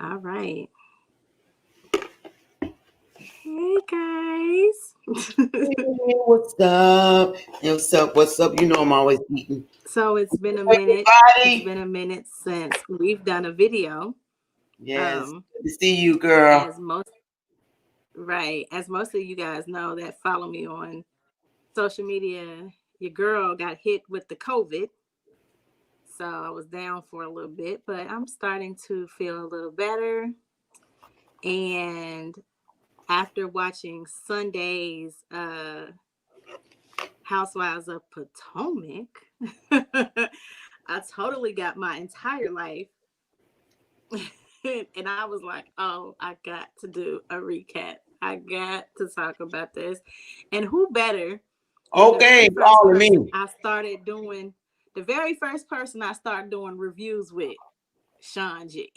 All right. Hey guys. Hey, what's up? What's up? What's up? You know I'm always eating. So it's been a minute. It's Everybody. been a minute since we've done a video. Yes. Um, Good to see you, girl. as most of you guys know that follow me on social media, your girl got hit with the COVID. So I was down for a little bit, but I'm starting to feel a little better. And after watching Sunday's Housewives of Potomac, I totally got my entire life. And I was like, oh, I got to do a recap. I got to talk about this. And who better than Okay, the very first person I started doing reviews with, Sean G.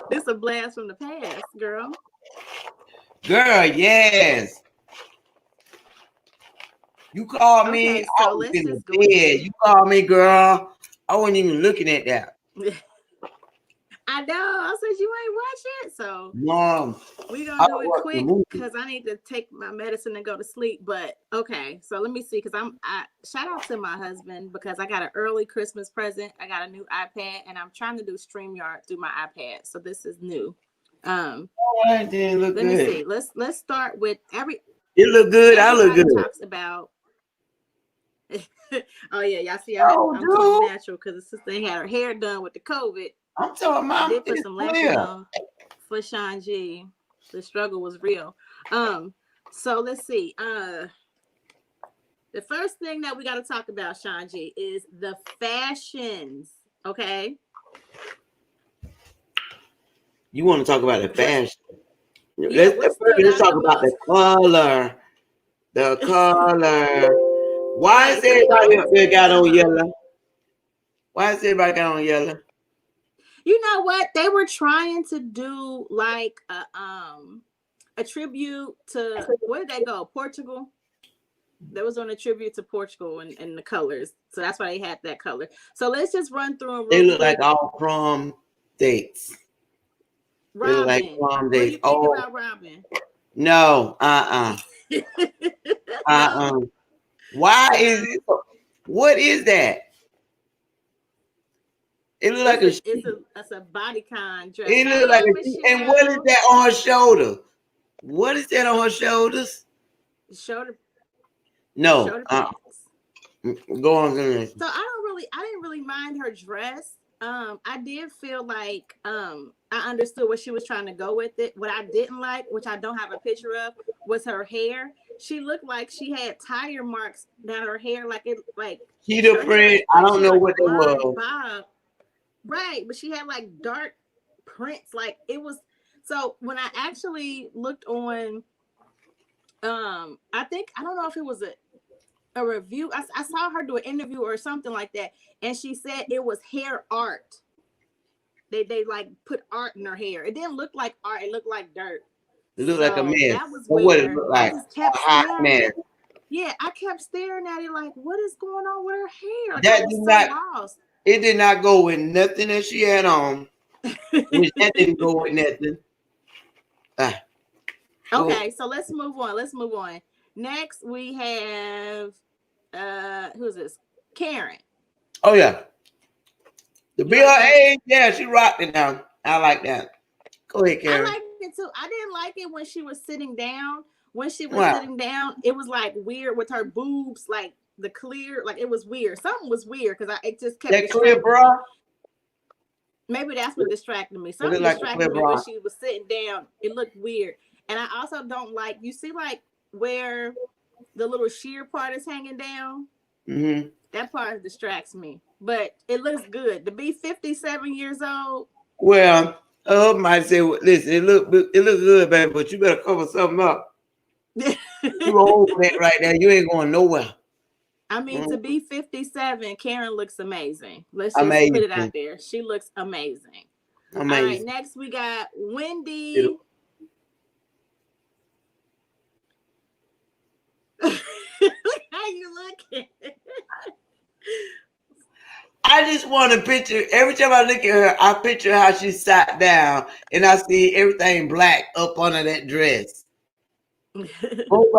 This a blast from the past, girl. girl, yes. You called me. Okay, I so was let's in the just go bed. ahead. You called me, girl. I wasn't even looking at that. I know. I said you ain't watch it, so Mom, we're I gonna do was it watching the quick movie. because I need to take my medicine and go to sleep. But okay, so let me see because I shout out to my husband because I got an early Christmas present. I got a new iPad and I'm trying to do StreamYard through my iPad. So this is new. It didn't look Let me good. see. Let's start with It looked good. I look everybody good. talks about. Oh yeah, y'all see Oh, I'm too dude. natural because the sister ain't had her hair done with the COVID. I'm talking I about did put it's some lashes clear. on for Sean G. The struggle was real. So let's see. The first thing that we got to talk about, Sean G, is the fashions. Okay. You want to talk about the What? fashion? Yeah. Let's What stood let's out talk the about the most? color. The color. Why is Right. So we everybody up always there say got on yellow? Why is everybody got on yellow? you know what? They were trying to do like a tribute to where did they go? Portugal. That was on a tribute to Portugal and the colors. So that's why they had that color. So let's just run through them They real look like quick. all prom dates. They look like Robin, prom what do dates. you think Oh about Robin? no, No, Why is no. it? What is that? It look like a sheep. It's a bodycon dress. It look like Hey, a sheep. And what is Michelle. that on her shoulder? What is that on her shoulders? Shoulder No. shoulder pads. Go on to the next. So I didn't really mind her dress. I did feel like I understood what she was trying to go with it. What I didn't like, which I don't have a picture of, was her hair. She looked like she had tire marks down her hair, like Cheetah her hair print. I like don't she know like a what they blonde were. bob. Right, but she had like dark prints. Like it was so when I actually looked on I think I don't know if it was a review. I saw her do an interview or something like that, and she said it was hair art. They like put art in her hair. It didn't look like art, it looked like dirt. It looked like a So mess. that was Or what it weird. looked I like. just A kept hot staring mess. at yeah, I kept staring at it like, what is going on with her hair? Like I That was did so not lost. it did not go with nothing that she had on. Which that didn't go with nothing. Ah, go. Okay, so let's move on. Let's move on. Next we have who's this? Karen. Oh yeah. The You like that? BLA, yeah, she rocked it now. I like that. Go ahead, I Karen. liked it too. I didn't like it when she was sitting down. When she was Wow. sitting down, it was like weird with her boobs, like the clear, like it was weird. Something was weird because it just kept That clear distracting me. bra, Maybe that's what distracted me. it looked Something like a clear distracted me when bra. she was sitting down. It looked weird. And I also don't like, you see, like where the little sheer part is hanging down? Mm-hmm. That part distracts me. But it looks good. To be 57 years old. Well, I hope might say, well, listen, it look good, baby, but you better cover something up. You old for that right now. You ain't going nowhere. I mean, to Mm, be 57, Karen looks amazing. Let's just put it amazing. out there. She looks amazing. All right, Amazing. next we got It'll- Wendy. How you looking? I I just want to picture. Every time I look at her, I picture how she sat down, and I see everything black up under that dress. Go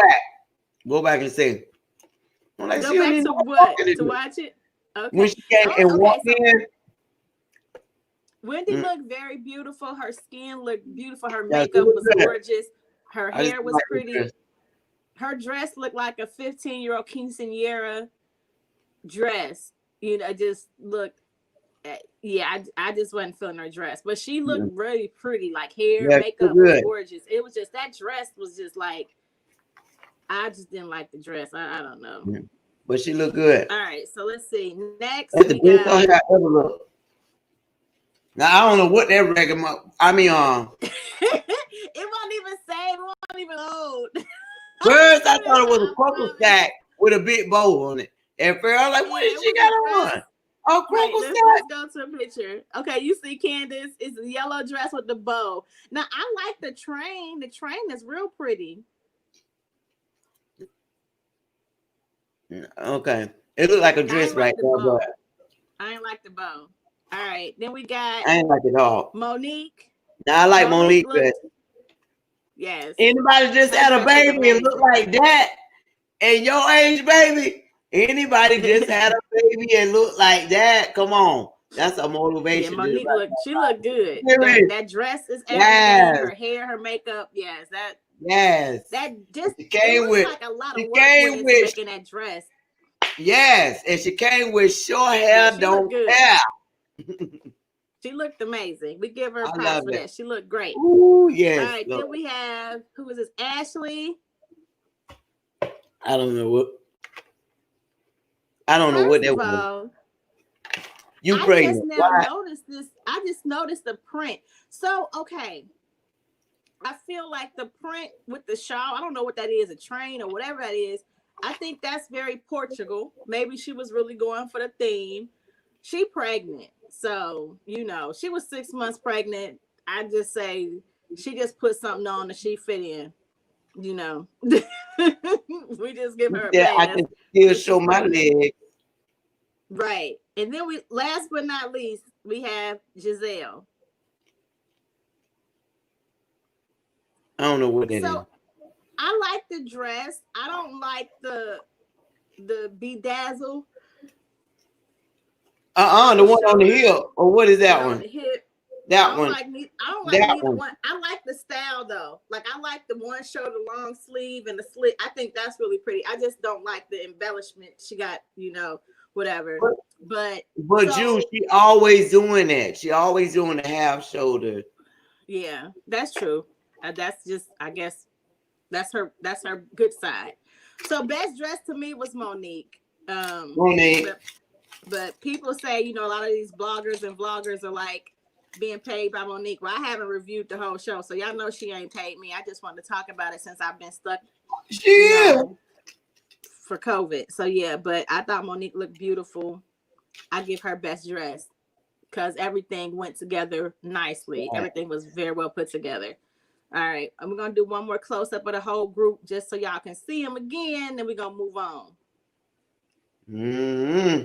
back and see. I'm like, Go back to what? To watch it. Okay. When she came and walked in. Wendy looked very beautiful. Her skin looked beautiful. Her makeup was gorgeous. Her hair was pretty. Her dress looked like a 15-year-old quinceañera dress. You know, just looked. Yeah, I just wasn't feeling her dress, but she looked really pretty. Like hair, makeup was gorgeous. It was just that dress was just like. I just didn't like the dress. I don't know. But she looked good. All right, so let's see. Next, that's the best hair I ever looked. Now I don't know what that record. I mean, it won't even say. It won't even load. First, I thought it was a crumple stack with a big bow on it. And first, I was like, what did she got on? Oh, crumple stack. Let's go to a picture. Okay, you see Candace. It's a yellow dress with the bow. Now I like the train. The train is real pretty. Okay, it looked like a dress right there, but I ain't like the bow. All right, then we got. I ain't like it all. Monique. Now I like Monique. Yes. Anybody just had a baby and look like that, and your age, baby. Anybody just had a baby and look like that? Come on, that's a motivation. Yeah, Monique she looked good. That dress is everything. Yes. Her hair, her makeup. Yes, that. Yes. That just came with like a lot of work with making that dress. Yes, and she came with short hair, don't care. She looked amazing. We give her props for that. She looked great. Ooh, yes. All right, then we have who is this? Ashley. I don't know what. I don't know what that was. You pregnant? I just noticed the print. So okay. I feel like the print with the shawl, I don't know what that is, a train or whatever that is. I think that's very Portugal. Maybe she was really going for the theme. She pregnant. So, you know, she was 6 months pregnant. I just say she just put something on that she fit in. You know. We just give her a pass. I can still show my leg. Right. And then last but not least, we have Giselle. I don't know what that is. I like the dress. I don't like the bedazzle. The one on the hip. Or what is that one? On the hip. That one. I don't like neither one. I like the style though. Like I like the one shoulder long sleeve and the slit. I think that's really pretty. I just don't like the embellishment she got, you know, whatever. But she always doing that. She always doing the half shoulder. Yeah, that's true. That's just, I guess, that's her good side. So best dress to me was Monique. Monique. But people say, you know, a lot of these bloggers and vloggers are like being paid by Monique. Well, I haven't reviewed the whole show, so y'all know she ain't paid me. I just wanted to talk about it since I've been stuck for COVID. So yeah, but I thought Monique looked beautiful. I give her best dress because everything went together nicely. Yeah. Everything was very well put together. All right, and we're gonna do one more close up of the whole group just so y'all can see them again. Then we're gonna move on. Mm-hmm.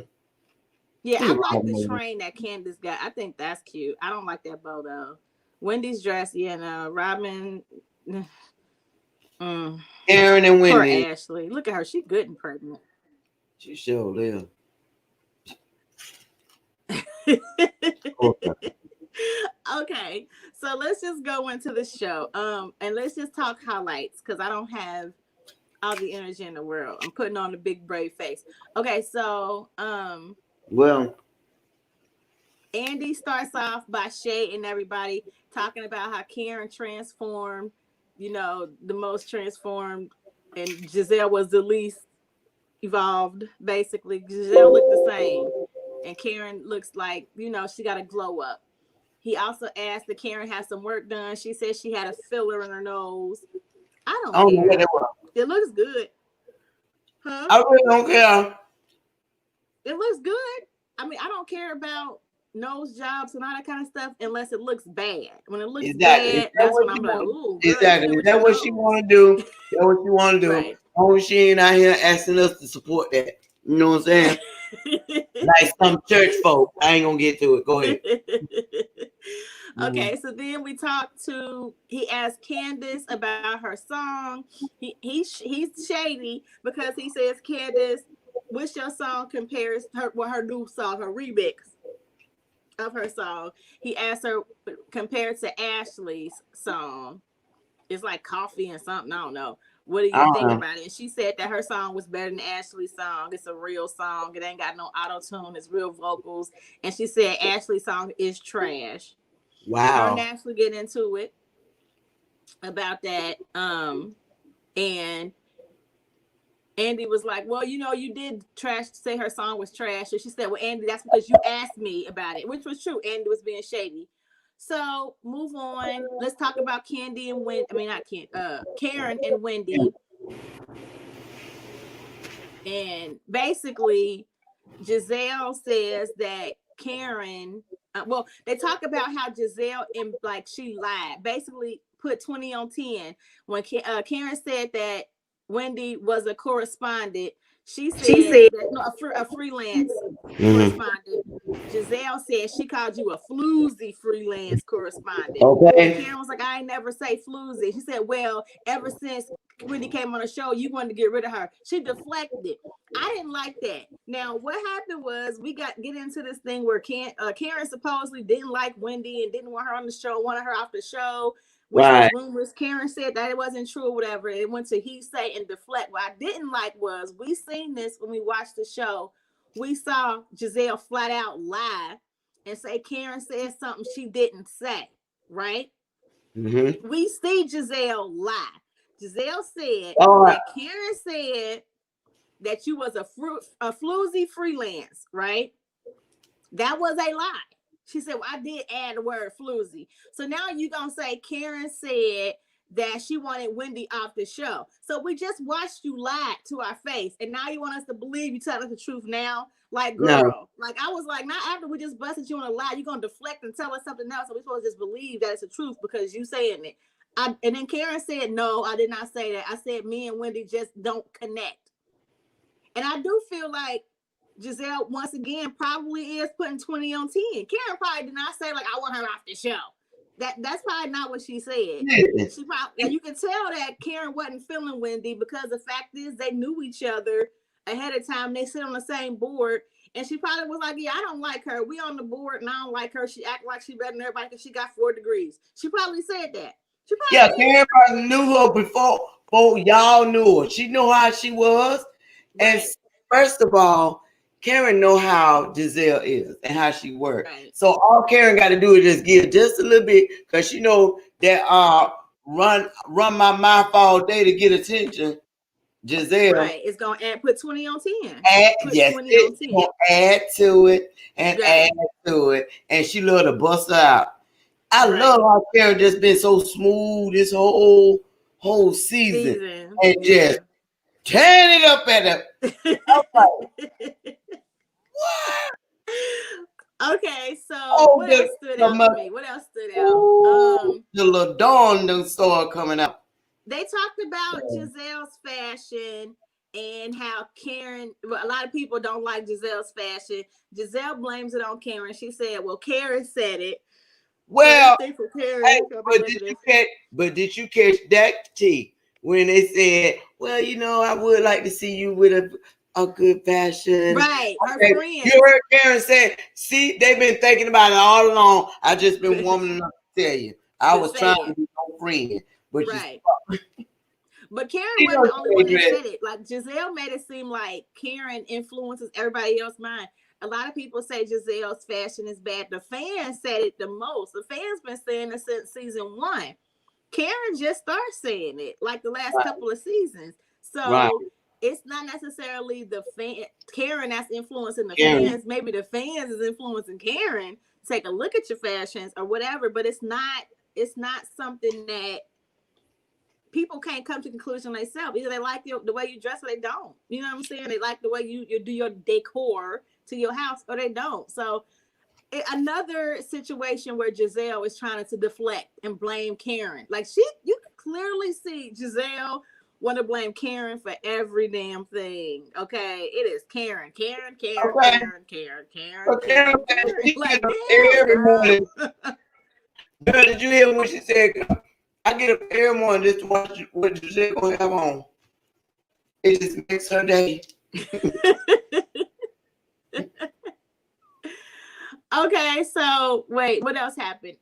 Yeah, I like the train that Candace got. I think that's cute. I don't like that bow though. Wendy's dress, yeah, no. Robin, Aaron and Wendy. Poor Ashley, look at her. She good and pregnant. She sure live. Okay, so let's just go into the show. And let's just talk highlights because I don't have all the energy in the world. I'm putting on a big brave face. Okay, so well, Andy starts off by shading everybody, talking about how Karen transformed, you know, the most transformed, and Giselle was the least evolved. Basically, Giselle looked the same, and Karen looks like, you know, she got a glow up. He also asked that Karen had some work done. She said she had a filler in her nose. I don't care. It looks good. Huh? I really don't care. It looks good. I mean, I don't care about nose jobs and all that kind of stuff unless it looks bad. When it looks bad, that's when I'm like, ooh. Exactly. Is that what she want to do? That's what she want to do. Right. Oh, she ain't out here asking us to support that. You know what I'm saying? Like some church folk. I ain't gonna get to it. Go ahead. Okay, so then we talked to. He asked Candace about her song. He's shady because he says, Candace, what's your song compares her new song, her remix of her song. He asked her compared to Ashley's song. It's like coffee and something. I don't know. What do you think about it? And she said that her song was better than Ashley's song. It's a real song. It ain't got no auto tune. It's real vocals. And she said Ashley's song is trash. Her and Wow. Ashley get into it about that. And Andy was like, well, you did say her song was trash. And she said, well, Andy, that's because you asked me about it, which was true. Andy was being shady. So move on. Let's talk about Candy and Wendy. I mean, not Karen and Wendy. And basically, Giselle says that Karen. They talk about how Giselle she lied. Basically, put 20 on 10 when Karen said that Wendy was a correspondent. She said that a freelance correspondent. Giselle said she called you a floozy freelance correspondent. Okay. And Karen was like, I ain't never say floozy. She said, well, ever since Wendy came on the show, you wanted to get rid of her. She deflected. I didn't like that. Now, what happened was we get into this thing where Karen supposedly didn't like Wendy and didn't want her on the show, wanted her off the show, which was rumors. Karen said that it wasn't true or whatever. It went to he say and deflect. What I didn't like was we seen this when we watched the show. We saw Giselle flat out lie and say Karen said something she didn't say, right? Mm-hmm. We see Giselle lie. Giselle said that Karen said that you was a floozy freelance, right? That was a lie. She said, well, I did add the word floozy. So now you're going to say Karen said that she wanted Wendy off the show. So we just watched you lie to our face. And now you want us to believe you telling us the truth now? Like, girl, No. like I was like, not after we just busted you on a lie, you're going to deflect and tell us something else. So we're supposed to just believe that it's the truth because you saying it. And then Karen said, no, I did not say that. I said me and Wendy just don't connect. And I do feel like Giselle, once again, probably is putting 20 on 10. Karen probably did not say, like, I want her off the show. That's probably not what she said. She probably, and you can tell that Karen wasn't feeling Wendy because the fact is they knew each other ahead of time. They sit on the same board. And she probably was like, yeah, I don't like her. We on the board and I don't like her. She act like she better than everybody because she got 4 degrees. She probably said that. Karen probably knew her before y'all knew her. She knew how she was. Right. And first of all, Karen know how Giselle is and how she works. Right. So all Karen got to do is just give just a little bit because she know that run my mouth all day to get attention. Giselle. Right. It's going to put 20 on 10. Yes, 20 on 10. Gonna add to it and add to it. And she love to bust her out. I love how Karen just been so smooth this whole season. And just turn it up at her. Like, what? Okay, so what else stood out to me? What else stood out? The little dawn done started coming out. They talked about Giselle's fashion and how Karen, a lot of people don't like Giselle's fashion. Giselle blames it on Karen. She said, well, Karen said it. Well, but did you catch that tea when they said, well, I would like to see you with a good fashion. Right. Her friend. You heard Karen say, see, they've been thinking about it all along. I just been woman enough to tell you. I was trying to be no friend. But right. But Karen wasn't the only one that said it. Like Giselle made it seem like Karen influences everybody else's mind. A lot of people say Giselle's fashion is bad. The fans said it the most. The fans been saying it since season 1. Karen just started saying it like the last couple of seasons. So it's not necessarily the Karen that's influencing the fans. Maybe the fans is influencing Karen. Take a look at your fashions or whatever. But it's not something that people can't come to conclusion themselves. Either they like the way you dress or they don't. You know what I'm saying? They like the way you do your decor to your house or they don't. So another situation where Giselle is trying to deflect and blame Karen. Like you can clearly see Giselle want to blame Karen for every damn thing. Okay, it is Karen. Okay. She Like, get up damn, every morning. girl. Girl, did you hear what she said? I get up every morning just to watch what Giselle gonna have on. It just makes her day. Okay, so wait, what else happened?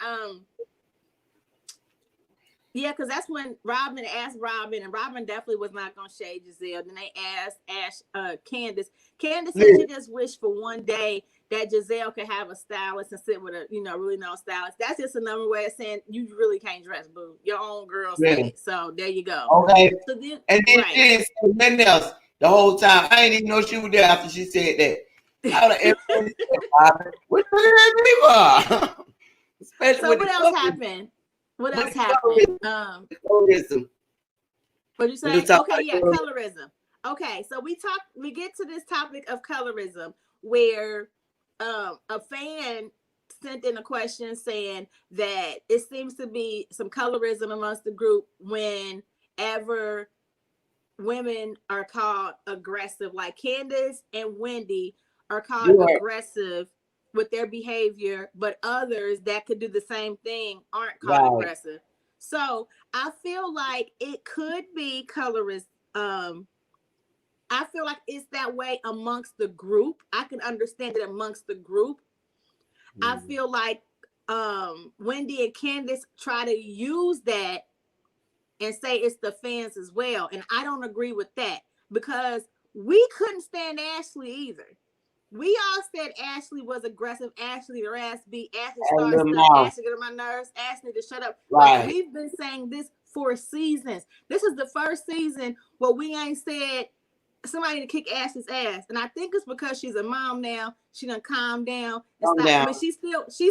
Yeah, because that's when Robin asked Robin, and Robin definitely was not gonna shade Giselle. Then they asked Candace. Candace said she just wished for one day that Giselle could have a stylist and sit with a, really known stylist. That's just another way of saying you really can't dress, boo. Your own girl said it. So there you go. Okay. So then, and then she didn't say nothing else the whole time. I didn't even know she was there after she said that. I would have said, what you Especially so with what the else happened? What else happened? Colorism. What'd you say? Okay, yeah, colorism. Okay, so we get to this topic of colorism where a fan sent in a question saying that it seems to be some colorism amongst the group whenever women are called aggressive, like Candace and Wendy are called aggressive with their behavior, but others that could do the same thing aren't called aggressive. So I feel like it could be colorist. I feel like it's that way amongst the group. I can understand it amongst the group. I feel like Wendy and Candace try to use that and say it's the fans as well. And I don't agree with that because we couldn't stand Ashley either. We all said Ashley was aggressive. Ashley, her ass beat. Ashley starts stuff. Ashley get on my nerves. Ashley to shut up. Right. Like, we've been saying this for seasons. This is the first season where we ain't said somebody to kick Ashley's ass. And I think it's because she's a mom now. She done calmed down and stop. But she's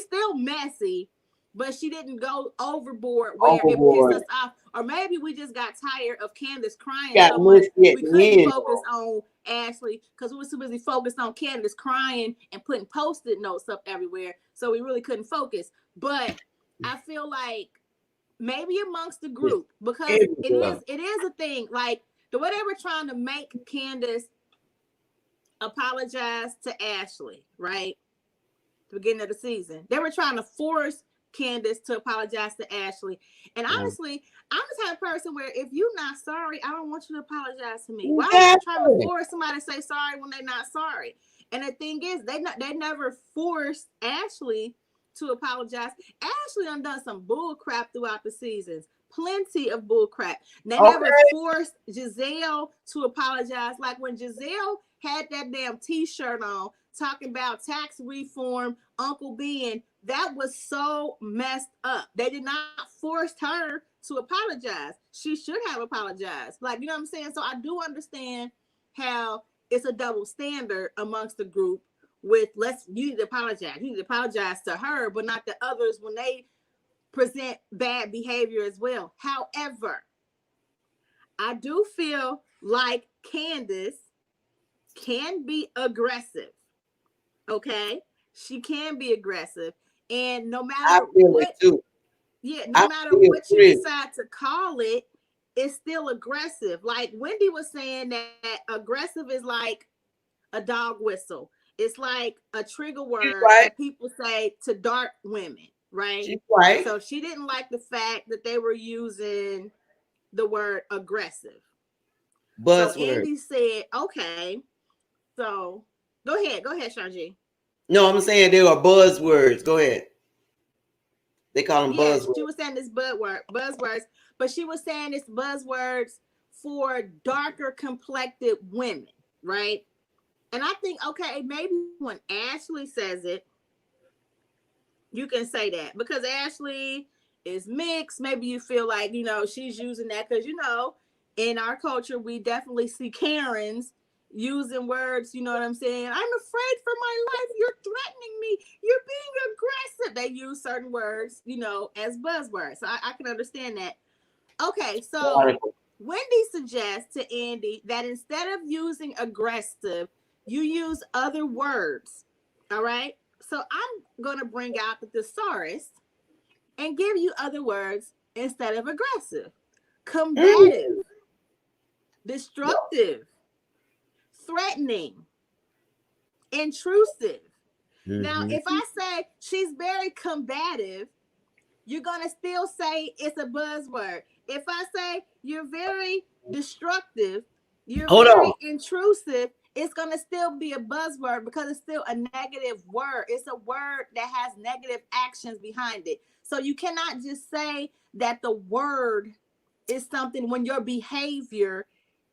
still messy. But she didn't go overboard where it pissed us off. Or maybe we just got tired of Candace crying so much. We couldn't focus on Ashley because we were too busy focused on Candace crying and putting Post-it notes up everywhere. So we really couldn't focus. But I feel like maybe amongst the group, because it is a thing. Like the way they were trying to make Candace apologize to Ashley, right? The beginning of the season. They were trying to force Candace to apologize to Ashley. And honestly, I'm the type of person where if you're not sorry, I don't want you to apologize to me. Why are you trying to force somebody to say sorry when they're not sorry? And the thing is, they never forced Ashley to apologize. Ashley done some bull crap throughout the seasons. Plenty of bull crap. They never forced Giselle to apologize. Like when Giselle had that damn t-shirt on talking about tax reform, Uncle Ben, that was so messed up. They did not force her to apologize. She should have apologized. Like, you know what I'm saying? So I do understand how it's a double standard amongst the group with you need to apologize. You need to apologize to her, but not to others when they present bad behavior as well. However, I do feel like Candace can be aggressive. Okay? She can be aggressive. And no matter what you decide to call it, it's still aggressive. Like Wendy was saying that aggressive is like a dog whistle. It's like a trigger word that people say to dark women, right? So she didn't like the fact that they were using the word aggressive. Buzzword. So Andy said, okay. So go ahead, Shanji. No, I'm saying they are buzzwords. Go ahead. They call them buzzwords. She was saying this buzzwords, but she was saying it's buzzwords for darker complected women, right? And I think, okay, maybe when Ashley says it, you can say that because Ashley is mixed. Maybe you feel like, she's using that because, in our culture, we definitely see Karens using words, you know what I'm saying? I'm afraid for my life. You're threatening me. You're being aggressive. They use certain words, as buzzwords. So I can understand that. Okay, so Wendy suggests to Andy that instead of using aggressive, you use other words. All right? So I'm going to bring out the thesaurus and give you other words instead of aggressive. Combative. destructive, threatening, intrusive. Now, if I say she's very combative, you're going to still say it's a buzzword. If I say you're very destructive, you're very intrusive, it's going to still be a buzzword because it's still a negative word. It's a word that has negative actions behind it. So you cannot just say that the word is something when your behavior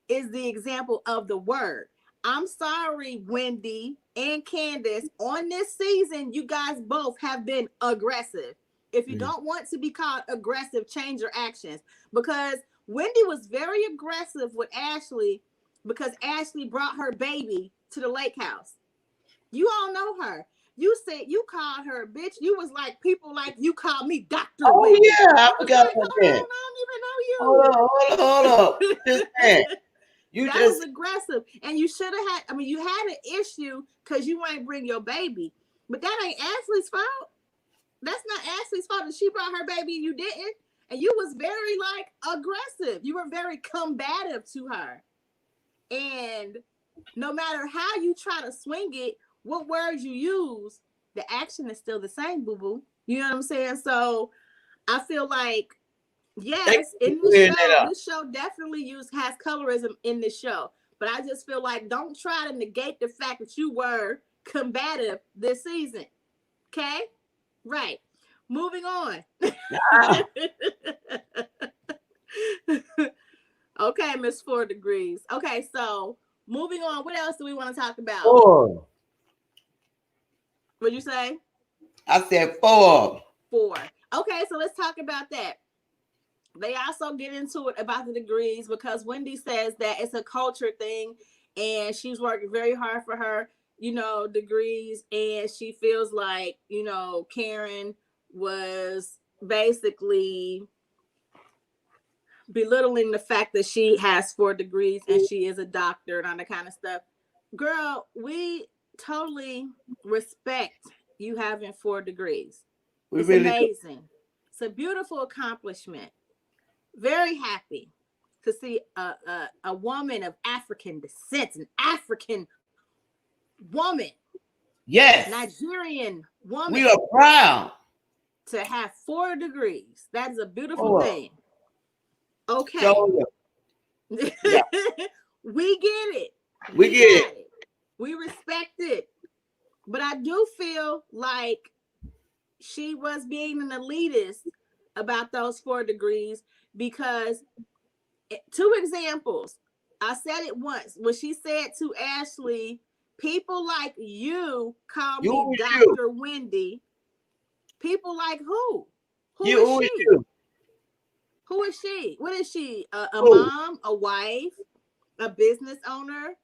is the example of the word. I'm sorry, Wendy and Candace. On this season, you guys both have been aggressive. If you don't want to be called aggressive, change your actions. Because Wendy was very aggressive with Ashley because Ashley brought her baby to the lake house. You all know her. You said you called her a bitch. You was like, people like you call me Dr. Wendy. Yeah, I forgot about that. I don't even know you. Hold on. Just that. That was aggressive. And you should have had, you had an issue because you ain't bring your baby. But that ain't Ashley's fault. That's not Ashley's fault that she brought her baby and you didn't. And you was very aggressive. You were very combative to her. And no matter how you try to swing it, what words you use, the action is still the same, boo-boo. You know what I'm saying? So I feel like, yes, in this show definitely has colorism in this show. But I just feel like don't try to negate the fact that you were combative this season. Okay? Right. Moving on. Okay, Miss 4 Degrees. Okay, so moving on. What else do we want to talk about? 4. What'd you say? I said 4. 4. Okay, so let's talk about that. They also get into it about the degrees because Wendy says that it's a culture thing and she's working very hard for her, degrees. And she feels like, Karen was basically belittling the fact that she has 4 degrees and she is a doctor and all that kind of stuff. Girl, we totally respect you having 4 degrees. It's really amazing. It's a beautiful accomplishment. Very happy to see a woman of African descent, an African woman. Yes. Nigerian woman. We are proud to have 4 degrees. That is a beautiful thing. Okay. Yeah. We get it. We get it. We respect it. But I do feel like she was being an elitist about those 4 degrees because 2 examples. I said it once when she said to Ashley, people like you call me Dr. Wendy. People like who? Who is she? Who is she? What is she? A mom, a wife, a business owner,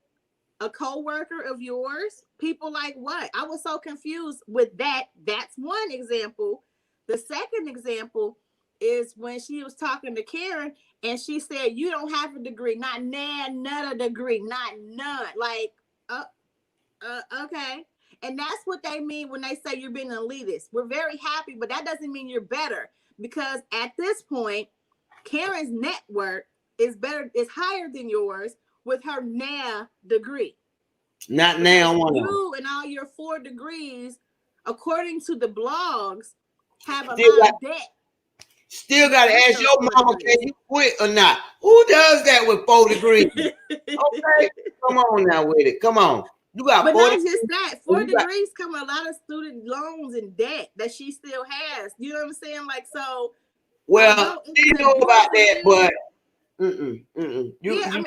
a co-worker of yours? People like what? I was so confused with that. That's one example. The second example is when she was talking to Karen and she said, you don't have a degree, not a degree, not none. Like, okay. And that's what they mean when they say you're being an elitist. We're very happy, but that doesn't mean you're better because at this point, Karen's network is higher than yours with her degree. Not now. You and all your 4 degrees, according to the blogs, have a lot of debt. Still got to ask your mama, can you quit or not? Who does that with 4 degrees? Okay, come on now with it. Come on. You got but not just that. 4 degrees come with a lot of student loans and debt that she still has. You know what I'm saying? Like, so. Well, you know about that, but I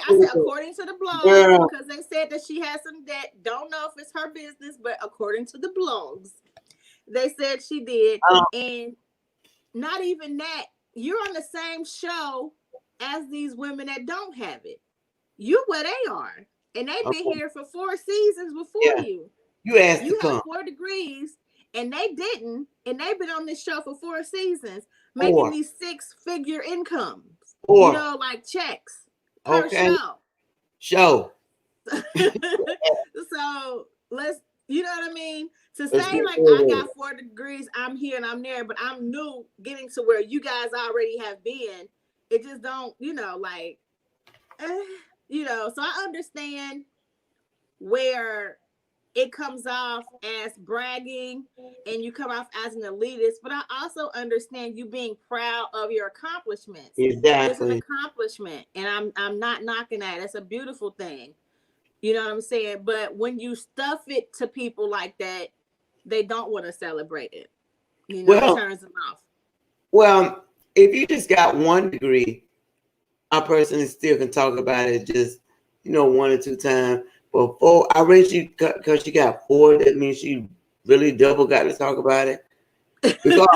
said according to the blogs, because they said that she has some debt. Don't know if it's her business, but according to the blogs, they said she did. And not even that, you're on the same show as these women that don't have it. You where they are. And they've been here for 4 seasons before you. You asked you have 4 degrees, and they didn't, and they've been on this show for 4 seasons, making these 6-figure incomes. Like checks per show. So let's, you know what I mean? To say like I got 4 degrees, I'm here and I'm there, but I'm new getting to where you guys already have been. It just don't, So I understand where it comes off as bragging and you come off as an elitist, but I also understand you being proud of your accomplishments. It's an Exactly. accomplishment, and I'm not knocking that. It's a beautiful thing. You know what I'm saying? But when you stuff it to people like that, they don't want to celebrate it. It Well, turns them off. well, if you just got one degree, I personally still can talk about it just, 1 or 2 times. But four, I read you because she got four. That means she really double got to talk about it. Because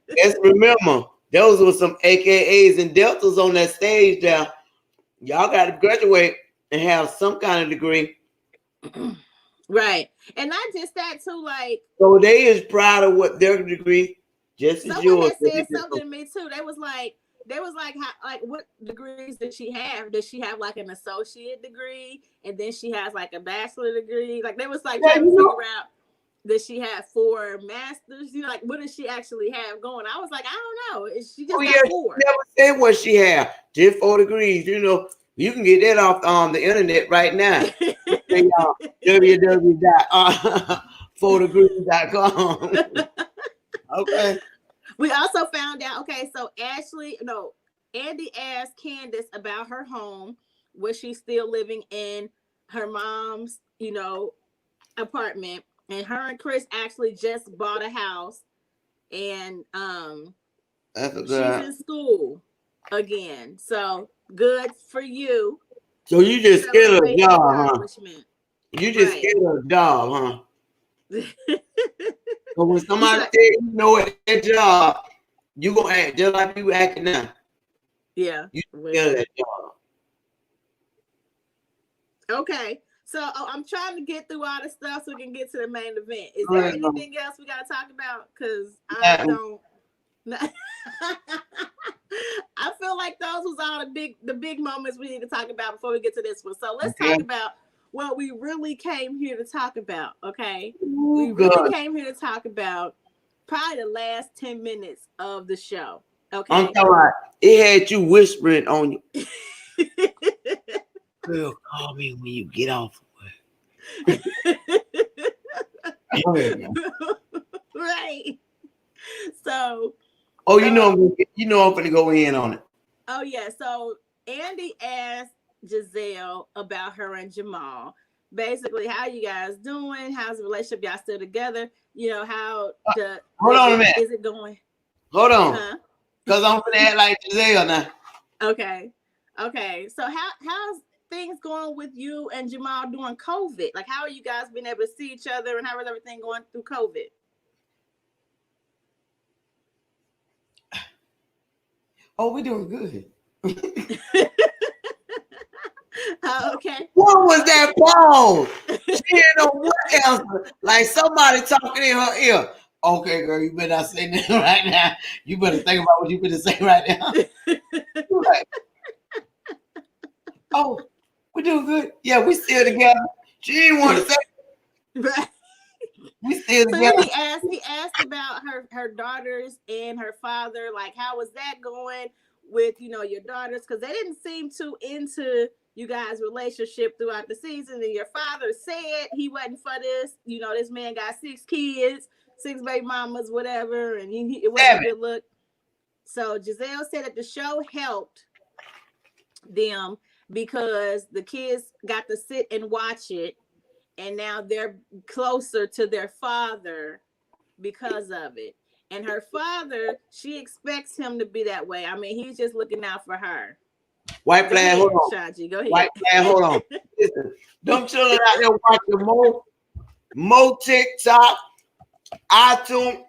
let's remember, those were some AKAs and deltas on that stage there. Y'all got to graduate and have some kind of degree. Right. And not just that too, like, so they is proud of what their degree just as someone yours. had said something to me too. They was like, how, like, what degrees does she have? Does she have like an associate degree, and then she has like a bachelor degree? Like, they was like trying to figure out, does she have 4 masters? Like, what does she actually have going? I was like, I don't know. She just got 4. She never said what she had. Just 4 degrees. You can get that off the internet right now. www.4degrees.com. Okay. We also found out, okay, so Andy asked Candace about her home, where she's still living in her mom's, apartment. And her and Chris actually just bought a house, and she's in school again. So good for you. So you just scared of a job, huh? You just scared of a job, huh? So when somebody says at that job, you gonna act just like you acting now. Yeah. You scared of that job. Okay. So I'm trying to get through all the stuff so we can get to the main event. Is there anything else we got to talk about? Because I don't. I feel like those was all the big moments we need to talk about before we get to this one. So let's talk about what we really came here to talk about. Okay, we really came here to talk about probably the last 10 minutes of the show. Okay, I'm talking about it had you whispering on you. Girl, call me when you get off of work. Right. So. I'm gonna go in on it. Oh yeah. So Andy asked Giselle about her and Jamal. Basically, how you guys doing? How's the relationship? Y'all still together? How hold on a minute. Is it going? Hold on. Because I'm gonna act like Giselle now. Okay. So how's things going with you and Jamal during COVID? Like, how are you guys been able to see each other, and how is everything going through COVID? Oh, we're doing good. Okay. What was that pause? She didn't know what else. Like somebody talking in her ear. Okay, girl, you better not say that right now. You better think about what you better say right now. Like, oh, we're doing good. Yeah, we still together. She didn't want to say. Right. We still so together. He asked about her daughters and her father. Like, how was that going with your daughters? Because they didn't seem too into you guys' relationship throughout the season. And your father said he wasn't for this. This man got 6 kids, 6 baby mamas, whatever, and it wasn't a good look. So Giselle said that the show helped them because the kids got to sit and watch it, and now they're closer to their father because of it. And her father, she expects him to be that way. I mean, he's just looking out for her. White flag, hold on. Shanji, go ahead. White flag, hold on. Listen, them children out there watching Mo TikTok, iTunes.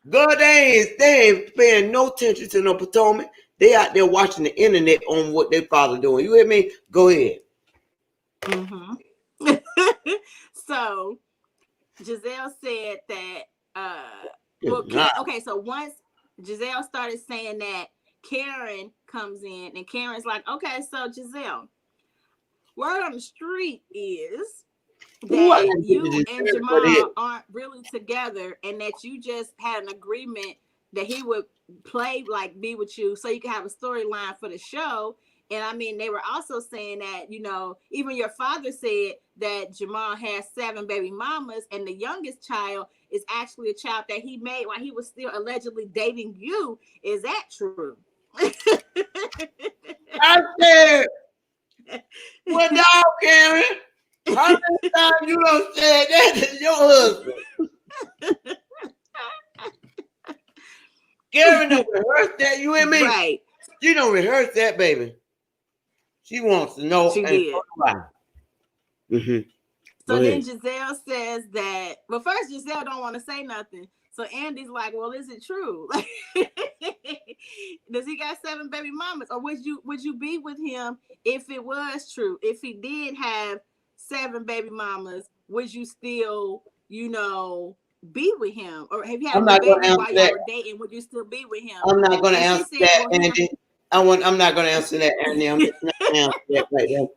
Girl, they ain't paying no attention to no Potomac. They out there watching the internet on what their father doing. You hear me? Go ahead. Mm-hmm. So Giselle said that okay, so once Giselle started saying that, Karen comes in, and Karen's like, okay, so Giselle, word on the street is that you and Jamal aren't really together, and that you just had an agreement that he would be with you so you can have a storyline for the show, And I mean, they were also saying that, even your father said that Jamal has 7 baby mamas, and the youngest child is actually a child that he made while he was still allegedly dating you. Is that true? I said, well, dog, Karen, how many times you done said that to your husband? Karen don't rehearse that, you and me? Right. She don't rehearse that, baby. She wants to know. She did. Mm-hmm. So then Giselle says that, well, first Giselle don't want to say nothing. So Andy's like, well, is it true? Does he got 7 baby mamas? Or would you be with him if it was true? If he did have 7 baby mamas, would you still, be with him? Or have you had a baby while you were dating? Would you still be with him? I'm not going to answer that, Andy. I'm not going to answer that, Andy. I'm just not going to answer that right now.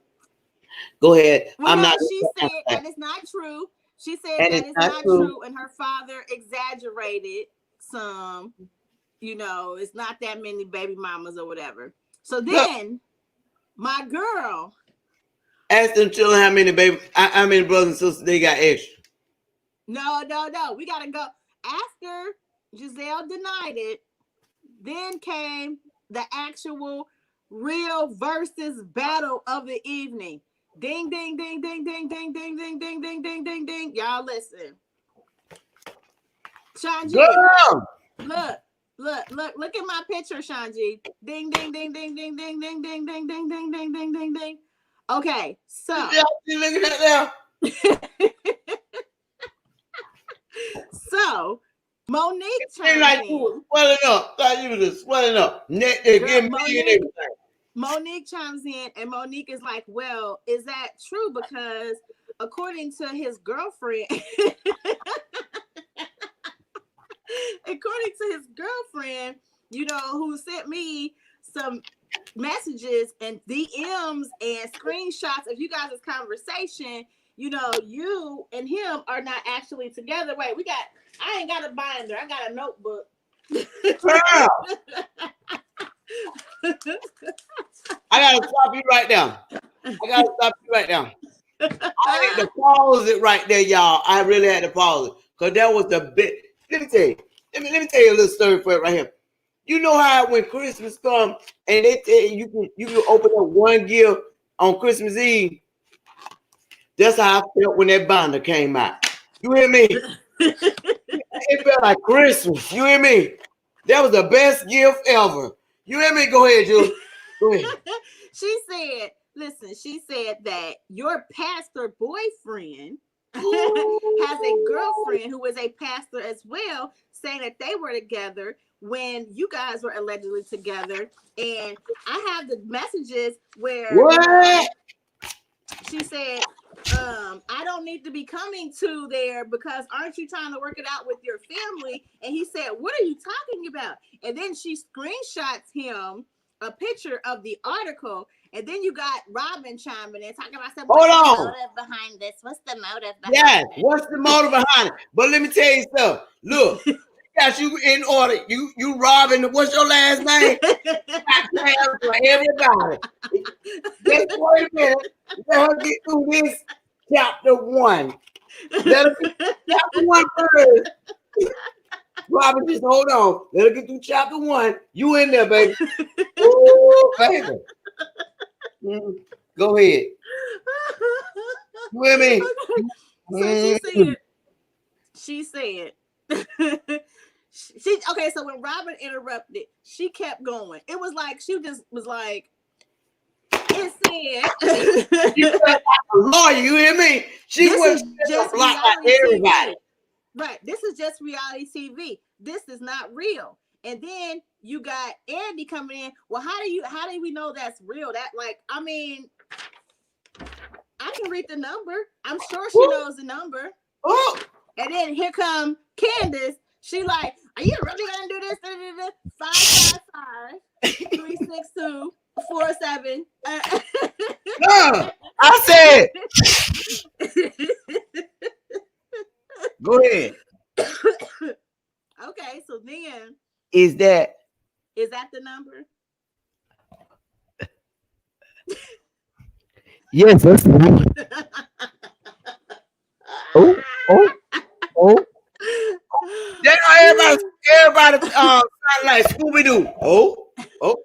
Go ahead. Well, she said that it's not true. She said that it's not true, and her father exaggerated some. It's not that many baby mamas or whatever. So then, my girl ask them children how many brothers and sisters they got extra. No. We gotta go. After Giselle denied it, then came the actual real versus battle of the evening. Ding, ding, ding, ding, ding, ding, ding, ding, ding, ding, ding, ding, ding. Y'all listen. Shanji, look at my picture, Shanji. Ding, ding, ding, ding, ding, ding, ding, ding, ding, ding, ding, ding, ding, ding, ding. Okay, so. Look at that now. So, Monique chimes like you was swelling up. Thought you was just swelling up. Monique chimes in, and Monique is like, well, is that true? Because according to his girlfriend, who sent me some messages and DMs and screenshots of you guys' conversation, you and him are not actually together. Wait, I ain't got a binder. I got a notebook. I gotta stop you right now. I had to pause it right there, y'all. I really had to pause it because that was the bit. Let me tell you. Let me tell you a little story for it right here. You know how when Christmas comes and they tell you can open up one gift on Christmas Eve. That's how I felt when that binder came out. You hear me? It felt like Christmas. You hear me? That was the best gift ever. You hear me? Go ahead, Julie. Go ahead. She said that your pastor boyfriend has a girlfriend who is a pastor as well, saying that they were together when you guys were allegedly together. And I have the messages where she said, I don't need to be coming to there because aren't you trying to work it out with your family? And he said, what are you talking about? And then she screenshots him a picture of the article. And then you got Robin chiming in, talking about something. What's the motive behind this? What's the motive behind it? What's the motive behind it? But let me tell you something. Look, got you in order. You Robin, what's your last name? For everybody. Just wait a minute. Let her get through this chapter 1. Let her get through chapter 1 first. Robin, just hold on. Let her get through chapter 1. You in there, baby. Ooh, baby. Go ahead. You with me? So she said, okay, so when Robin interrupted, she kept going. It was like, she just was like, it said, you felt like a lawyer, you hear me? She was just like everybody. TV. Right. This is just reality TV. This is not real. And then you got Andy coming in. Well, how do we know that's real? That, like, I mean, I can read the number. I'm sure she knows the number. Oh. And then here come Candace. She like, are you really gonna do this? 555-362-47. I said. Go ahead. Okay, so then is that the number? Yes, that's the one. Oh, oh, oh. They know everybody sound like Scooby Doo. Oh, oh.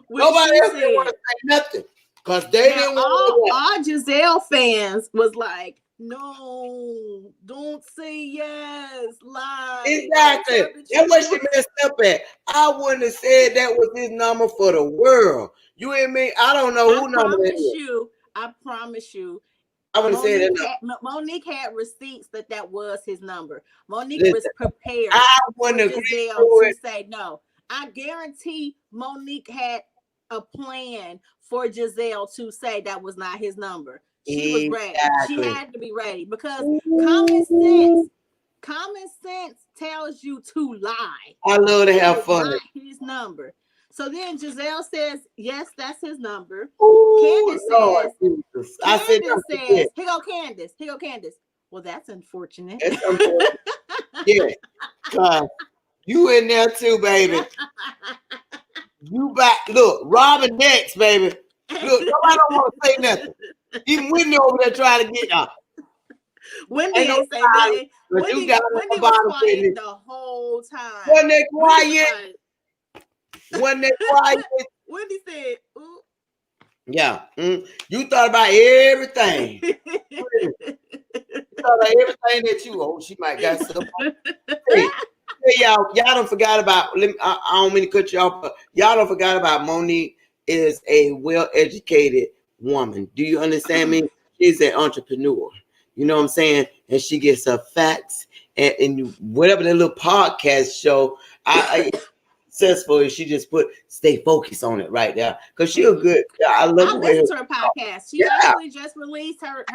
When Nobody she else didn't want said, to say nothing because they now didn't want to. all Giselle fans was like, no, don't say yes, lie. Don't Exactly. tell the That's what she truth. messed up at. I wouldn't have said that was his number for the world. You and me, I don't know who number that is. I promise you, I would have said that. Monique had receipts that was his number. Monique was Listen, prepared I for wouldn't agree Giselle to to it. say no. I guarantee Monique had a plan for Giselle to say that was not his number. She was ready. She Exactly. had to be ready because Ooh. common sense tells you to lie. I love to That have is fun. not his number. So then Giselle says, yes, that's his number. Ooh, Candace Lord says, Jesus. I said, here go Candace. Here go Candace. Well, that's unfortunate. that's unfortunate. Yeah. God, you in there too, baby. You back. Look, Robin next, baby. Look, nobody don't want to say nothing. Even Whitney over there trying to get out. Wendy Ain't no ain't say nothing. but you got Wendy a was bottom quiet Whitney. the whole time. Wasn't they quiet? Wasn't they quiet? Wendy said, ooh. Yeah. You thought about everything. You thought about everything that you owe. She might got something. Hey, y'all don't forgot about. I don't mean to cut you off, but y'all don't forgot about Monique is a well-educated woman. Do you understand me? She's an entrepreneur. You know what I'm saying? And she gets her facts and whatever the little podcast show. I successful if she just stay focused on it right there because she a good. I love the way listened to her podcast. She actually just released her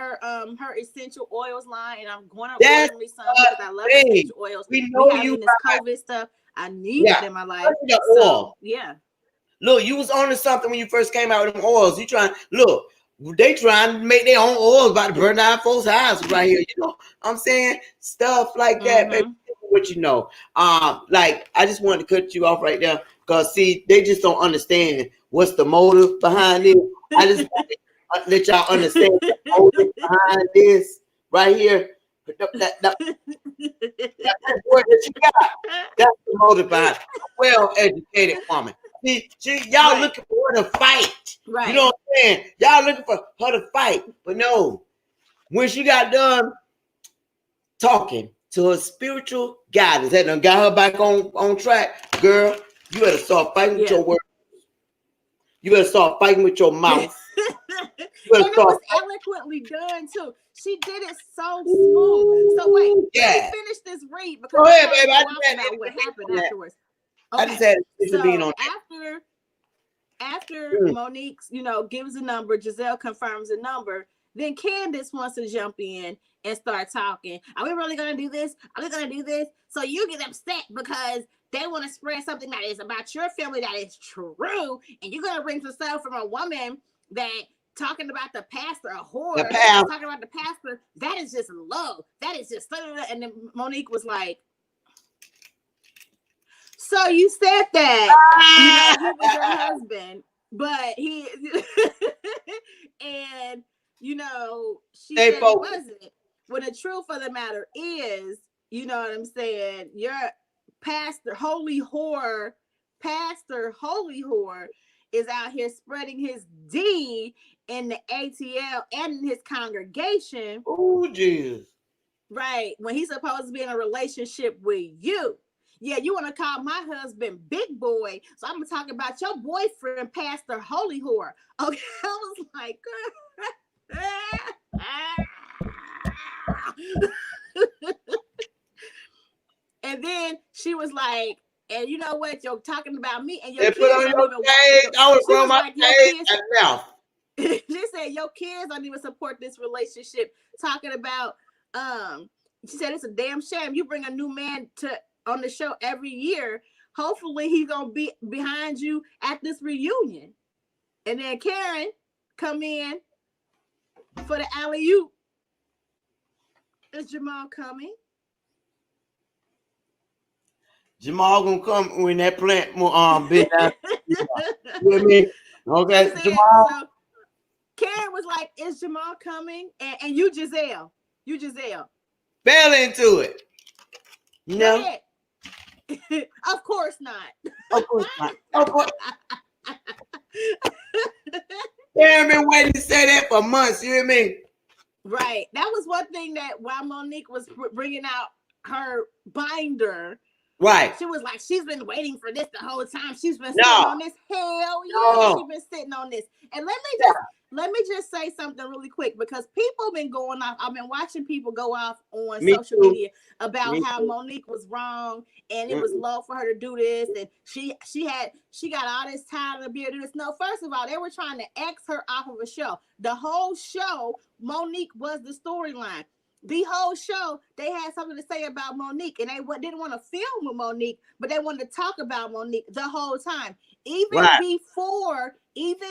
essential oils line, and I'm going to order me some because I love essential oils. We know having this COVID stuff. I need it in my life. So, yeah. Look, you was on to something when you first came out with them oils. You trying look. They trying to make their own oils about to burn down folks' houses right here. You know, I'm saying stuff like that, baby. What you know, like I just wanted to cut you off right there because see, they just don't understand what's the motive behind it. I just want to let y'all understand the motive behind this right here. That word that you got, that's the motive behind it. A well-educated woman. See, y'all looking for her to fight. Right. You know what I'm saying? Y'all looking for her to fight, but no. When she got done talking to her spiritual guidance, that done got her back on track, girl, you better start fighting with your words. You better start fighting with your mouth. And it was eloquently done too. She did it so smooth. So wait, let me finish this read because go ahead, baby. I just had about what happened afterwards. Okay. I just had so being on after Monique, gives a number, Giselle confirms a number. Then Candace wants to jump in and start talking. Are we really gonna do this? Are we gonna do this? So you get upset because they want to spread something that is about your family that is true, and you're gonna bring some stuff from a woman that talking about the pastor, a whore, talking about the pastor. That is just low. That is just. And then Monique was like, "So you said that he was your husband, but he and she said he wasn't. When the truth of the matter is, you know what I'm saying? Your pastor, holy whore, is out here spreading his D in the ATL and in his congregation. Oh, Jesus. Right. When he's supposed to be in a relationship with you. Yeah, you want to call my husband big boy. So I'm going to talk about your boyfriend, Pastor Holy Whore. Okay. I was like, and then she was like, and you know what? You're talking about me and your kids don't even watch. She said your kids don't even support this relationship. Talking about, she said it's a damn shame you bring a new man on the show every year. Hopefully he's gonna be behind you at this reunion. And then Karen come in for the alley-oop. Is Jamal coming? Jamal gonna come when that plant been down. You know what I mean? Okay, Jamal. Karen was like, "Is Jamal coming?" And you, Giselle, fell into it. No, of course not. of course not. Of course. Karen been waiting to say that for months. You hear me? Right. That was one thing that while Monique was bringing out her binder, right? She was like, she's been waiting for this the whole time. She's been sitting on this. Hell yeah, she's been sitting on this. And let me just say something really quick, because people been going off. I've been watching people go off on social media about how Monique was wrong and it was low for her to do this, and she got all this time to be able to do this. No, first of all, they were trying to X her off of a show. The whole show, Monique was the storyline. The whole show, they had something to say about Monique, and they didn't want to film with Monique, but they wanted to talk about Monique the whole time. Even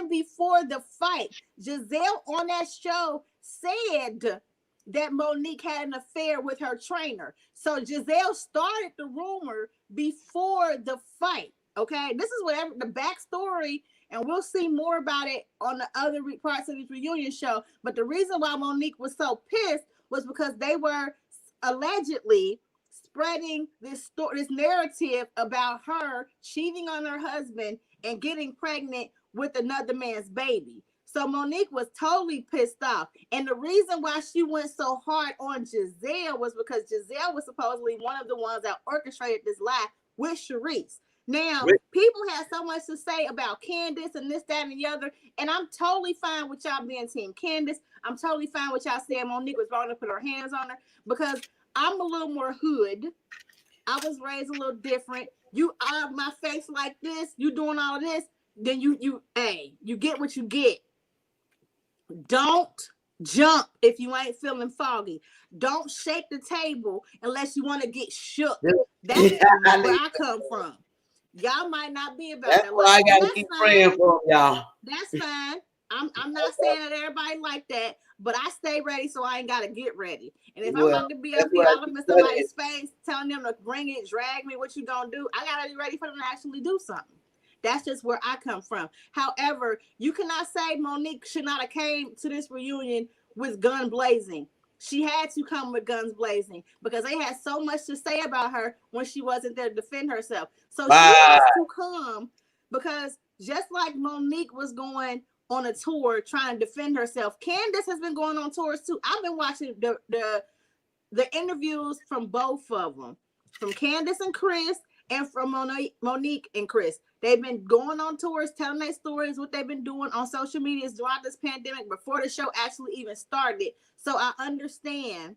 before the fight, Giselle on that show said that Monique had an affair with her trainer. So Giselle started the rumor before the fight. Okay, this is whatever the backstory, and we'll see more about it on the other parts of this reunion show. But the reason why Monique was so pissed was because they were allegedly spreading this narrative about her cheating on her husband and getting pregnant with another man's baby. So Monique was totally pissed off. And the reason why she went so hard on Giselle was because Giselle was supposedly one of the ones that orchestrated this lie with Charisse. Now, people have so much to say about Candace and this, that, and the other, and I'm totally fine with y'all being team Candace. I'm totally fine with y'all saying Monique was wrong to put her hands on her, because I'm a little more hood. I was raised a little different. You are my face like this, you doing all of this, then you get what you get. Don't jump if you ain't feeling foggy. Don't shake the table unless you want to get shook. That's where I come from. Y'all might not be about that. That's why I gotta keep praying for y'all. That's fine. I'm not saying that everybody like that, but I stay ready, so I ain't gotta get ready. And if I'm about to be up here all up in somebody's face, telling them to bring it, drag me, what you gonna do? I gotta be ready for them to actually do something. That's just where I come from. However, you cannot say Monique should not have came to this reunion with gun blazing. She had to come with guns blazing because they had so much to say about her when she wasn't there to defend herself. So she has to come, because just like Monique was going on a tour trying to defend herself, Candace has been going on tours too. I've been watching the interviews from both of them, from Candace and Chris, and from Monique and Chris. They've been going on tours, telling their stories, what they've been doing on social media throughout this pandemic before the show actually even started. So I understand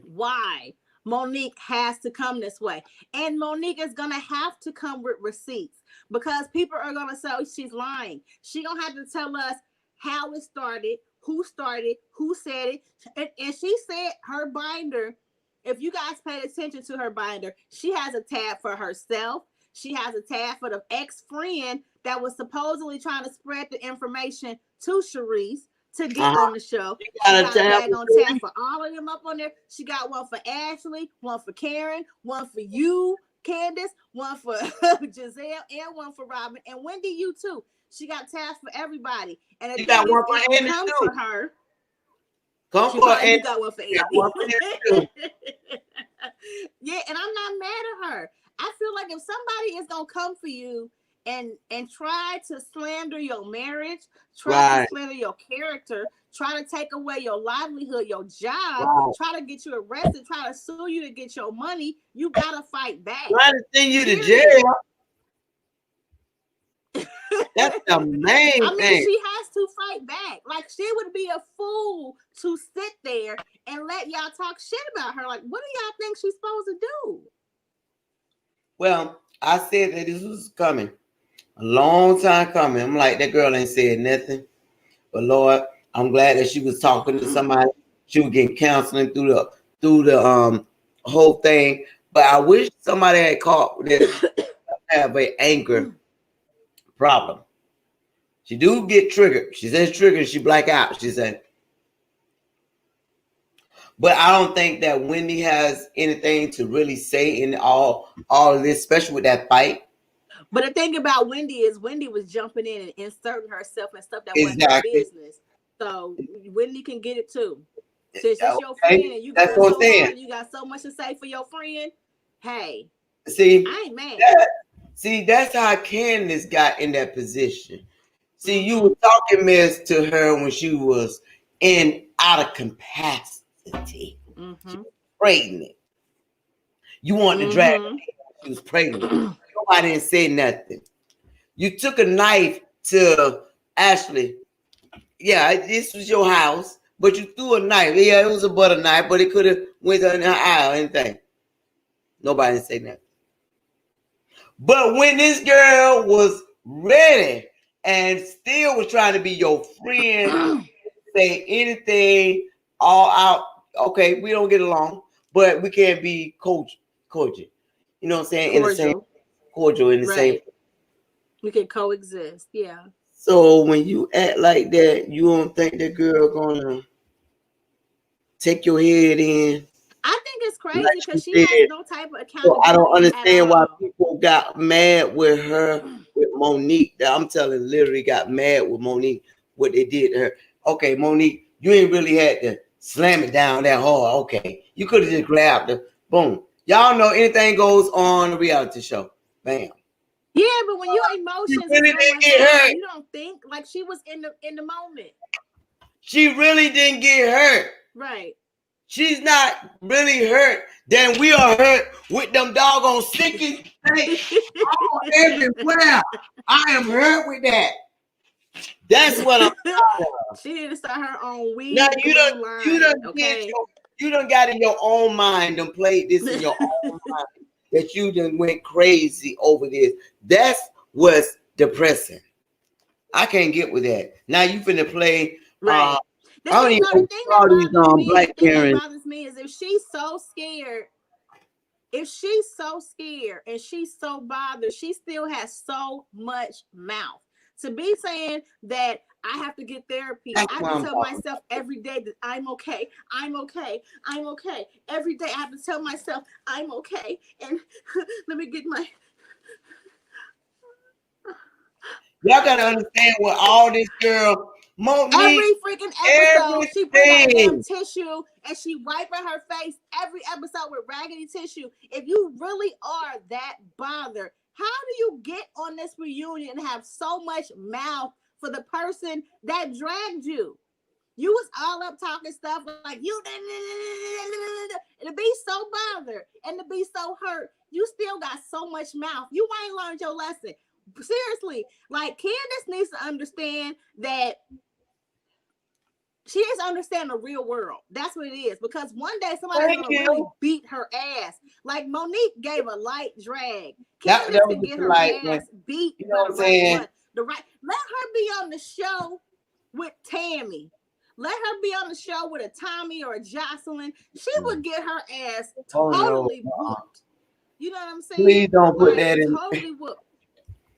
why Monique has to come this way. And Monique is going to have to come with receipts, because people are going to say she's lying. She's going to have to tell us how it started, who said it. And she said her binder, if you guys paid attention to her binder, she has a tab for herself. She has a tab for the ex-friend that was supposedly trying to spread the information to Charisse to get on the show. She got a tab for all of them up on there. She got one for Ashley, one for Karen, one for you, Candace, one for Giselle, and one for Robin, and Wendy, you too. She got tabs for everybody. And if got one for Andy come too. For her. Come for Andy. You got one for Andy. Yeah, and I'm not mad at her. I feel like if somebody is gonna come for you and try to slander your marriage, try to slander your character, try to take away your livelihood, your job, try to get you arrested, try to sue you to get your money, you gotta fight back. Try to send you to jail. That's the main thing. She has to fight back. Like, she would be a fool to sit there and let y'all talk shit about her. Like, what do y'all think she's supposed to do? Well, I said that this was coming. A long time coming. I'm like, that girl ain't said nothing. But Lord, I'm glad that she was talking to somebody. She was getting counseling through the whole thing. But I wish somebody had caught that have an anger problem. She do get triggered. She says triggered, she black out. She said. But I don't think that Wendy has anything to really say in all of this, especially with that fight. But the thing about Wendy is Wendy was jumping in and inserting herself and stuff that wasn't her Exactly. business. So Wendy can get it too. Since it's your Okay. friend and you That's go what I'm so saying. hard and you got so much to say for your friend, hey, See, I ain't mad. that's how Candace got in that position. See, you were talking mess to her when she was out of capacity. She was pregnant. You wanted to drag her. She was pregnant. Nobody didn't say nothing. You took a knife to Ashley. Yeah, this was your house, but you threw a knife. Yeah, it was a butter knife, but it could have went in her eye or anything. Nobody didn't say nothing. But when this girl was ready and still was trying to be your friend, say anything, all out. Okay, we don't get along, but we can't be cordial. You know what I'm saying? Cordial. In the same cordial in the same. We can coexist. Yeah. So when you act like that, you don't think that girl gonna take your head in? I think it's crazy Like because she said, has no type of accountability. so I don't understand why all. people got mad with her, with Monique. I'm telling, literally got mad with Monique, what they did to her. Okay, Monique, you ain't really had to slam it down that hard. Okay, you could have just grabbed her. Boom. Y'all know anything goes on a reality show. Bam. Yeah, but when your emotions really are going high, you don't think like she was in the moment. She really didn't get hurt. Right. She's not really hurt. Then we are hurt with them doggone sticky things all everywhere. I am hurt with that. That's what I'm talking about. She need to start her own weed. Now okay. You done got in your own mind and played this in your own mind that you done went crazy over this. That's what's depressing. I can't get with that. Now you finna play. Right. The thing that bothers me is if she's so scared. If she's so scared and she's so bothered, she still has so much mouth to be saying that I have to get therapy. I have to tell myself every day that I'm okay. I'm okay. I'm okay. Every day I have to tell myself I'm okay. And let me get my. Y'all gotta understand what all this girl Monique. Every freaking episode, she brings out a damn tissue and she wiping her face every episode with raggedy tissue. If you really are that bothered, how do you get on this reunion and have so much mouth for the person that dragged you? You was all up talking stuff like you and to be so bothered and to be so hurt, you still got so much mouth. You ain't learned your lesson. Seriously, like Candace needs to understand that she needs to understand the real world. That's what it is. Because one day somebody's gonna really beat her ass. Like Monique gave a light drag. Candace can get her ass beat. You know what I'm saying? Let her be on the show with Tammy. Let her be on the show with a Tommy or a Jocelyn. She would get her ass totally whooped. You know what I'm saying? Please don't put that in. Totally whooped.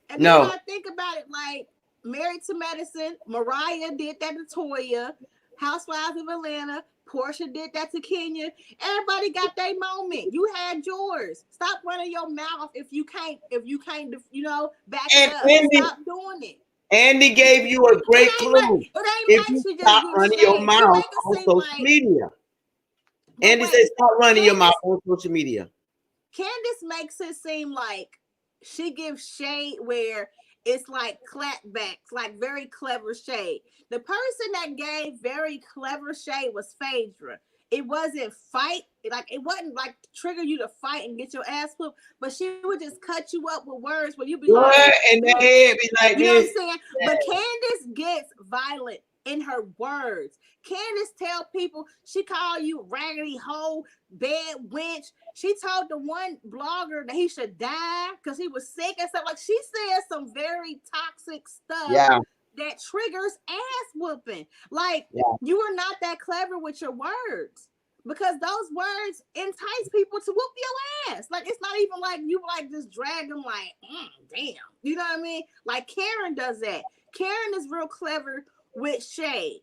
And then I think about it like Married to Medicine, Mariah did that to Toya, Housewives of Atlanta, Portia did that to Kenya. Everybody got their moment. You had yours. Stop running your mouth if you can't, back it up. Stop doing it. Andy gave you a great clue. If you stop running your mouth on social media. Andy said stop running your mouth on social media. Candace makes it seem like she gives shade where it's like clapbacks, like very clever shade. The person that gave very clever shade was Phaedra. It wasn't fight, it wasn't like trigger you to fight and get your ass whooped, but she would just cut you up with words where you be like, and the head be like you know what I'm saying? But Candace gets violent in her words. Candace tell people she call you raggedy hoe, bad wench. She told the one blogger that he should die because he was sick and stuff. Like she says some very toxic stuff that triggers ass whooping. Like you are not that clever with your words because those words entice people to whoop your ass. Like it's not even like you like just drag them like, damn. You know what I mean? Like Karen does that. Karen is real clever with shade.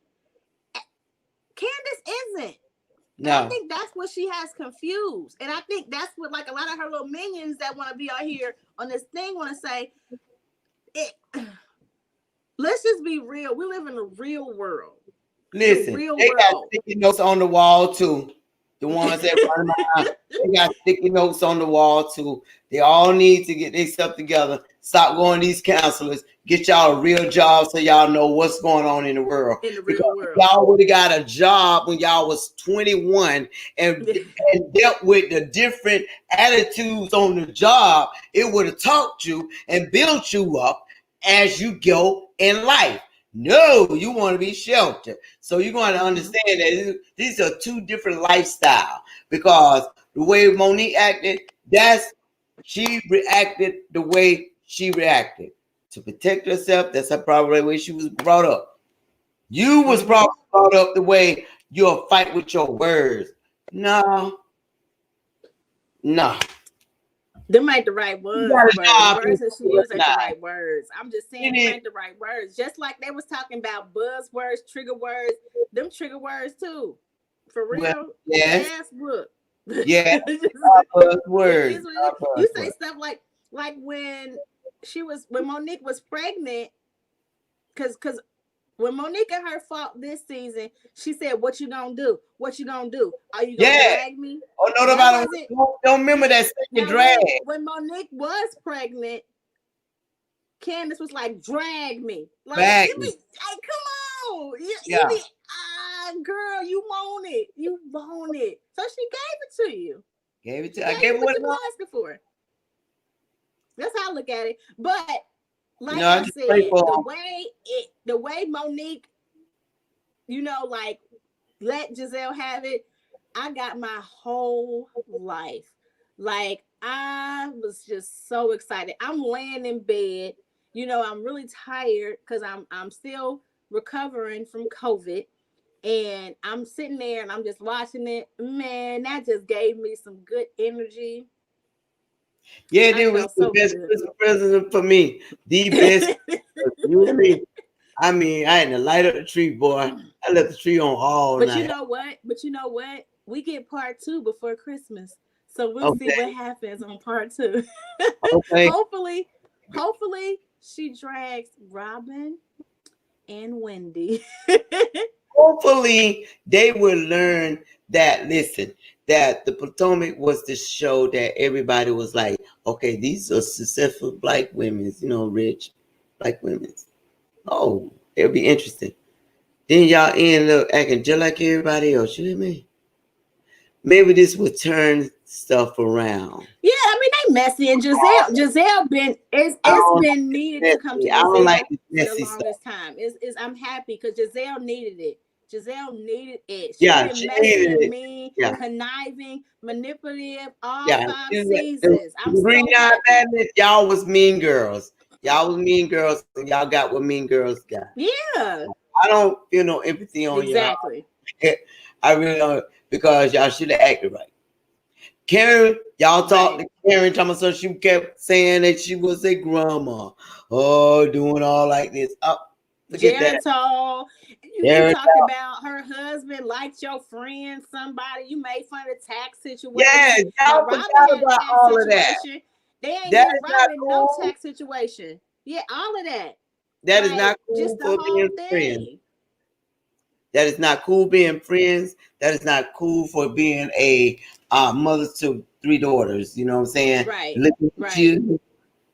Candace isn't. And I think that's what she has confused. And I think that's what like a lot of her little minions that want to be out here on this thing want to say, let's just be real. We live in a real world. Listen, they got sticky notes on the wall too. The ones that run around, they got sticky notes on the wall too. They all need to get themselves together. Stop going to these counselors. Get y'all a real job so y'all know what's going on in the world. In the real world. Y'all would have got a job when y'all was 21 and dealt with the different attitudes on the job. It would have taught you and built you up as you go in life. No, you want to be sheltered. So you're going to understand that these are two different lifestyles, because the way Monique acted, she reacted the way she reacted to protect herself. That's probably the way she was brought up. You was probably brought up the way you'll fight with your words. No. Them ain't the right words. The words that she used ain't the right words. I'm just saying them ain't the right words. Just like they was talking about buzzwords, trigger words, them trigger words too. For real. Well, yes. Ass whoop. Yeah. Buzzwords. You say stuff like when Monique was pregnant, because when Monique and her fought this season, she said, "What you gonna do? What you gonna do? Are you gonna drag me?" Oh no, nobody don't remember that second drag. When Monique was pregnant, Candace was like, "Drag me, like, come on, girl, you want it, so she gave it to you. I gave it what you was asking for. That's how I look at it, but. Like I said, the way Monique, like let Giselle have it, I got my whole life. Like I was just so excited. I'm laying in bed, I'm really tired because I'm still recovering from COVID, and I'm sitting there and I'm just watching it. Man, that just gave me some good energy. Yeah, it was the best Christmas present for me. The best. I mean, I had to light up the tree, boy. I left the tree on all night. But you know what? We get part 2 before Christmas. So we'll see what happens on part 2. Okay. Hopefully she drags Robin and Wendy. Hopefully they will learn that, that the Potomac was the show that everybody was like, okay, these are successful black women, rich black women. Oh, it'll be interesting. Then y'all end up acting just like everybody else. You hear me? Maybe this will turn stuff around. Yeah, I mean they messy, and Giselle been needed to come to Giselle. I don't like the longest time. I'm happy because Giselle needed it. Giselle needed it. She needed it. Mean, conniving, manipulative, all 5 seasons. I'm so y'all was mean girls. Y'all was mean girls, and y'all got what mean girls got. Yeah. I don't feel no empathy on y'all. I really don't, because y'all should have acted right. Karen, y'all talked to Karen, so she kept saying that she was a grandma. Oh, doing all like this. Geritol. You talked about her husband liked your friend, somebody. You made fun of the tax situation. Yeah, y'all forgot about all of that. They ain't give Robin no tax situation. Yeah, all of that. That is not cool for being friends. That is not cool being friends. That is not cool for being a mother to 3 daughters. You know what I'm saying? Right.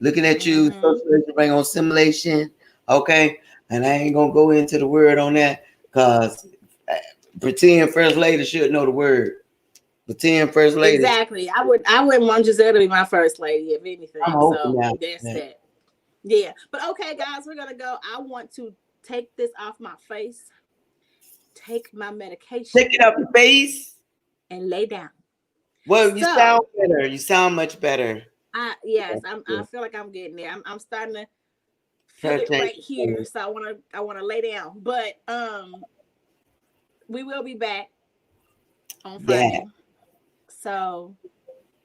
Looking at you, socialization bring on simulation. Okay. And I ain't gonna go into the word on that because pretend first lady should know the word. Pretend first lady. Exactly. I wouldn't want Giselle to be my first lady, if anything. So that's that. Yeah. But okay, guys, we're gonna go. I want to take this off my face. Take my medication. Take it off your face. And lay down. Well, you sound better. You sound much better. I feel like I'm getting there. I'm starting to feel it right here. So I wanna lay down. But we will be back on Friday. Yeah. So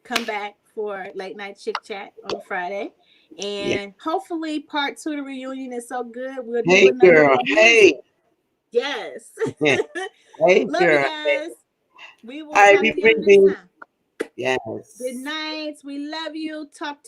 come back for late night chick chat on Friday. And hopefully part 2 of the reunion is so good. We'll do another girl. Reunion. Hey. Yes. Hey, Love girl. you guys. We will All right, talk we to y'all bring next these. time. Yes. Good night. We love you. Talk.